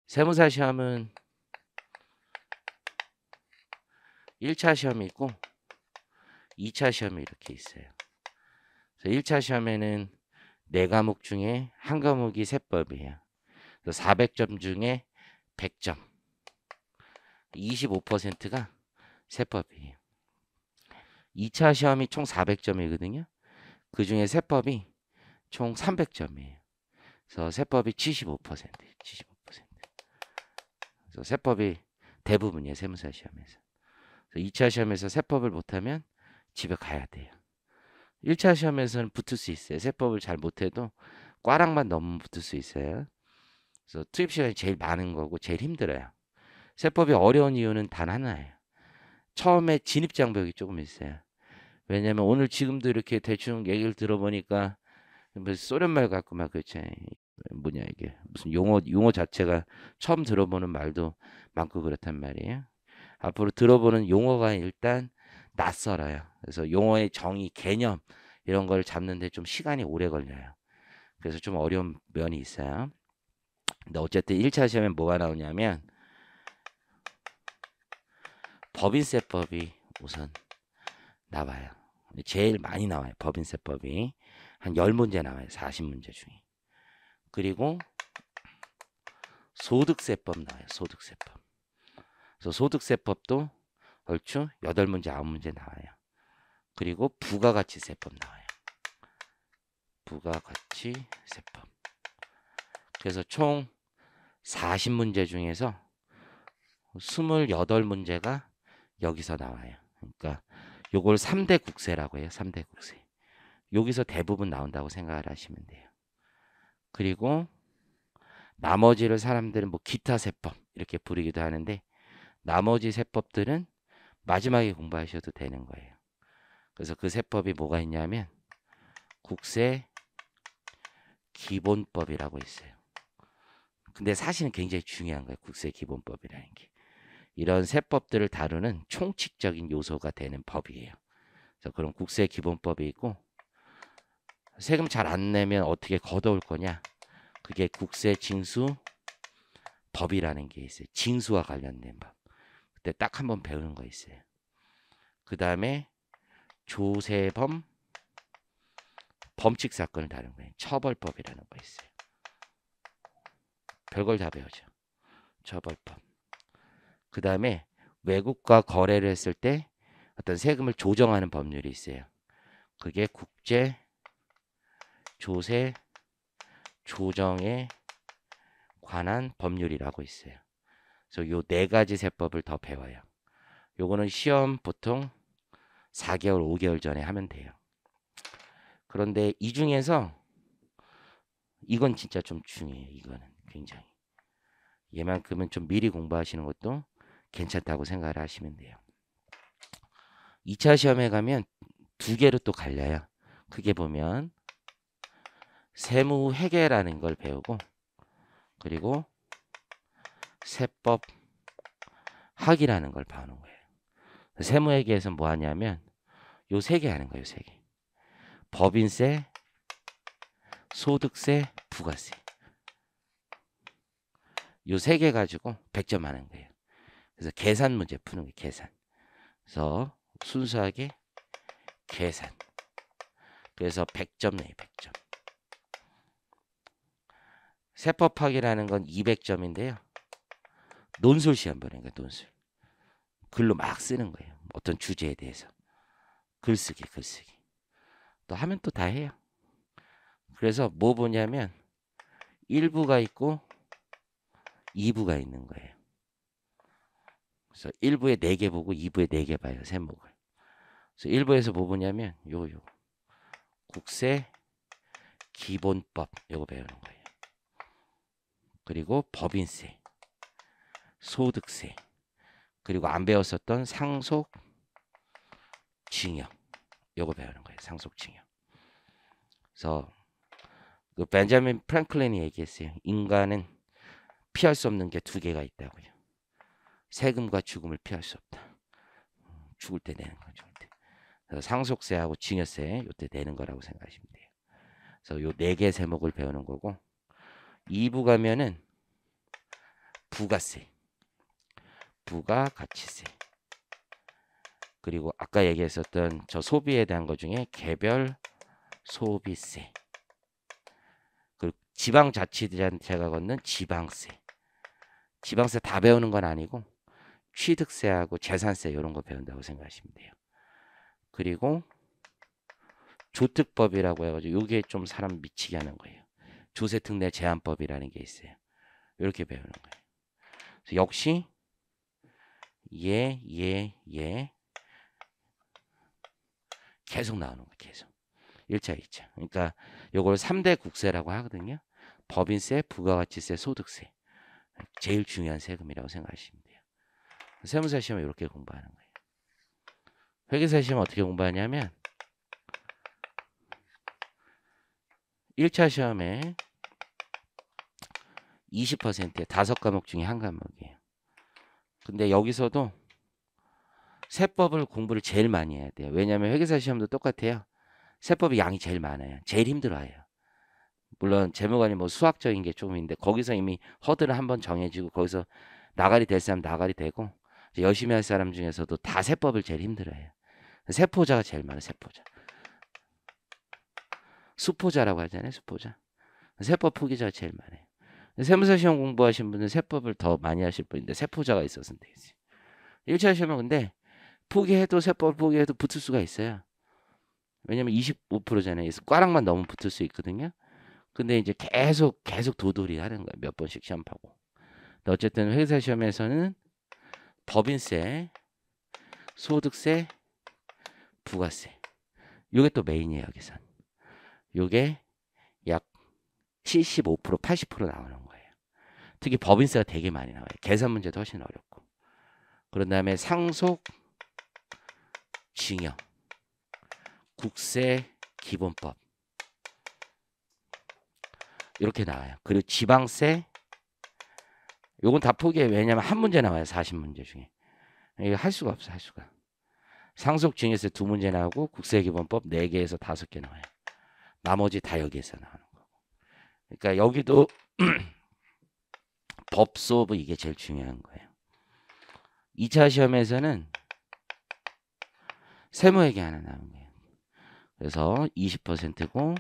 세무사 시험은 1차 시험이 있고 2차 시험이 이렇게 있어요. 그래서 1차 시험에는 4과목 중에 한 과목이 세법이에요. 그래서 400점 중에 100점, 25%가 세법이에요. 2차 시험이 총 400점이거든요. 그 중에 세법이 총 300점이에요. 그래서 세법이 75%예요. 75%. 그래서 세법이 대부분이에요. 세무사 시험에서. 그래서 2차 시험에서 세법을 못하면 집에 가야 돼요. 1차 시험에서는 붙을 수 있어요. 세법을 잘 못해도 꽈락만 넘으면 붙을 수 있어요. 그래서 투입 시간이 제일 많은 거고 제일 힘들어요. 세법이 어려운 이유는 단 하나예요. 처음에 진입 장벽이 조금 있어요. 왜냐면 오늘 지금도 이렇게 대충 얘기를 들어보니까 뭐 소련말 같고 막 그렇지. 뭐냐 이게 무슨 용어 자체가 처음 들어보는 말도 많고 그렇단 말이에요. 앞으로 들어보는 용어가 일단 낯설어요. 그래서 용어의 정의, 개념 이런 걸 잡는데 좀 시간이 오래 걸려요. 그래서 좀 어려운 면이 있어요. 근데 어쨌든 1차 시험에 뭐가 나오냐면 법인세법이 우선 나와요. 제일 많이 나와요. 법인세법이 한 10문제 나와요. 40문제 중에. 그리고 소득세법 나와요. 소득세법. 그래서 소득세법도 얼추 8문제, 9문제 나와요. 그리고 부가가치세법 나와요. 부가가치세법. 그래서 총 40문제 중에서 28문제가 여기서 나와요. 그러니까 요걸 3대 국세라고 해요. 3대 국세. 여기서 대부분 나온다고 생각을 하시면 돼요. 그리고 나머지를 사람들은 뭐 기타 세법 이렇게 부르기도 하는데 나머지 세법들은 마지막에 공부하셔도 되는 거예요. 그래서 그 세법이 뭐가 있냐면 국세 기본법이라고 있어요. 근데 사실은 굉장히 중요한 거예요. 국세 기본법이라는 게. 이런 세법들을 다루는 총칙적인 요소가 되는 법이에요. 그래서 그런 국세 기본법이 있고 세금 잘 안 내면 어떻게 걷어올 거냐? 그게 국세 징수 법이라는 게 있어요. 징수와 관련된 법. 그때 딱 한번 배우는 거 있어요. 그 다음에 조세범 범칙 사건을 다루는 거예요. 처벌법이라는 거 있어요. 별걸 다 배우죠. 처벌법. 그 다음에 외국과 거래를 했을 때 어떤 세금을 조정하는 법률이 있어요. 그게 국제 조세 조정에 관한 법률이라고 있어요. 그래서 요 4가지 세법을 더 배워요. 요거는 시험 보통 4개월, 5개월 전에 하면 돼요. 그런데 이 중에서 이건 진짜 좀 중요해요. 이거는 굉장히. 얘만큼은 좀 미리 공부하시는 것도 괜찮다고 생각을 하시면 돼요. 2차 시험에 가면 2개로 또 갈려요. 크게 보면 세무회계라는 걸 배우고 그리고 세법학이라는 걸 배우는 거예요. 세무회계에서 뭐 하냐면 요 3개 하는 거예요. 3개. 법인세, 소득세, 부가세. 요 3개 가지고 100점 하는 거예요. 그래서 계산 문제 푸는 거예요. 계산. 그래서 순수하게 계산. 그래서 100점 내요. 100점. 세법학이라는 건 200점인데요. 논술 시험 보는 거예요. 논술. 글로 막 쓰는 거예요. 어떤 주제에 대해서. 글쓰기. 또 하면 또 다 해요. 그래서 뭐 보냐면 1부가 있고 2부가 있는 거예요. 그래서 1부에 4개 보고 2부에 4개 봐요. 세목을. 그래서 1부에서 뭐 보냐면 요 국세 기본법 요거 배우는 거예요. 그리고 법인세, 소득세, 그리고 안 배웠었던 상속 징역 요거 배우는 거예요. 상속 징역. 그래서 그 벤자민 프랭클린이 얘기했어요. 인간은 피할 수 없는 게 2개가 있다고요. 세금과 죽음을 피할 수 없다. 죽을 때 내는 거, 죽을 때. 그래서 상속세하고 징여세 요때 내는 거라고 생각하시면 돼요. 그래서 요 4개 세목을 배우는 거고 2부 가면은 부가세, 부가가치세, 그리고 아까 얘기했었던 저 소비에 대한 것 중에 개별 소비세, 그리고 지방자치단체가 걷는 지방세. 지방세 다 배우는 건 아니고 취득세하고 재산세 이런 거 배운다고 생각하시면 돼요. 그리고 조특법이라고 해가지고 이게 좀 사람 미치게 하는 거예요. 조세특례 제한법이라는 게 있어요. 이렇게 배우는 거예요. 그래서 역시 계속 나오는 거예요. 계속 1차 2차. 그러니까 요걸 3대 국세라고 하거든요. 법인세, 부가가치세, 소득세. 제일 중요한 세금이라고 생각하시면 돼요. 세무사 시험은 이렇게 공부하는 거예요. 회계사 시험 어떻게 공부하냐면 1차 시험에 20%에 5과목 중에 한 과목이에요. 근데 여기서도 세법을 공부를 제일 많이 해야 돼요. 왜냐하면 회계사 시험도 똑같아요. 세법이 양이 제일 많아요. 제일 힘들어요. 물론 재무관이 뭐 수학적인 게 조금 있는데 거기서 이미 허들을 한번 정해지고 거기서 나가리 될 사람 나가리 되고 열심히 할 사람 중에서도 다 세법을 제일 힘들어해요. 세포자가 제일 많아요. 세포자. 수포자라고 하잖아요. 수포자. 세법 포기자가 제일 많아요. 세무사 시험 공부하신 분은 세법을 더 많이 하실 분인데 세포자가 있었으면 되겠지. 1차 시험은 근데 포기해도 세법을 포기해도 붙을 수가 있어요. 왜냐면 25%잖아요. 그래서 꽈락만 너무 붙을 수 있거든요. 근데 이제 계속 도돌이 하는 거예요. 몇 번씩 시험 보고. 근데 어쨌든 회사 시험에서는 법인세, 소득세, 부가세. 요게 또 메인이에요. 여기선. 요게 약 75%, 80% 나오는 거예요. 특히 법인세가 되게 많이 나와요. 계산 문제도 훨씬 어렵고. 그런 다음에 상속, 징역, 국세, 기본법. 이렇게 나와요. 그리고 지방세, 요건 다 포기해요. 왜냐면 한 문제 나와요. 40문제 중에. 이거 할 수가 없어, 할 수가. 상속, 징역세 2문제 나오고 국세, 기본법 4개에서 5개 나와요. 나머지 다 여기에서 나오는 거고. 그러니까 여기도 법소부 이게 제일 중요한 거예요. 2차 시험에서는 세무회계 하나 나오는 거예요. 그래서 20%고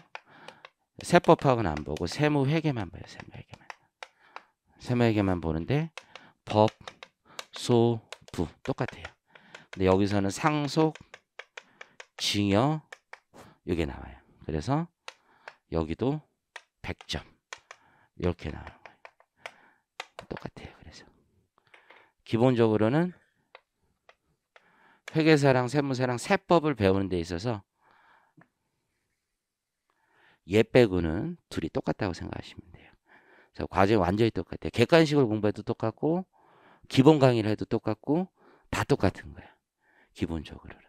세법학은 안 보고 세무회계만 봐요. 세무회계만 보는데 법, 소, 부 똑같아요. 근데 여기서는 상속, 징역 이게 나와요. 그래서 여기도 100점 이렇게 나오는 거예요. 똑같아요. 그래서 기본적으로는 회계사랑 세무사랑 세법을 배우는 데 있어서 얘 빼고는 둘이 똑같다고 생각하시면 돼요. 그래서 과정이 완전히 똑같아요. 객관식을 공부해도 똑같고 기본 강의를 해도 똑같고 다 똑같은 거야. 기본적으로는.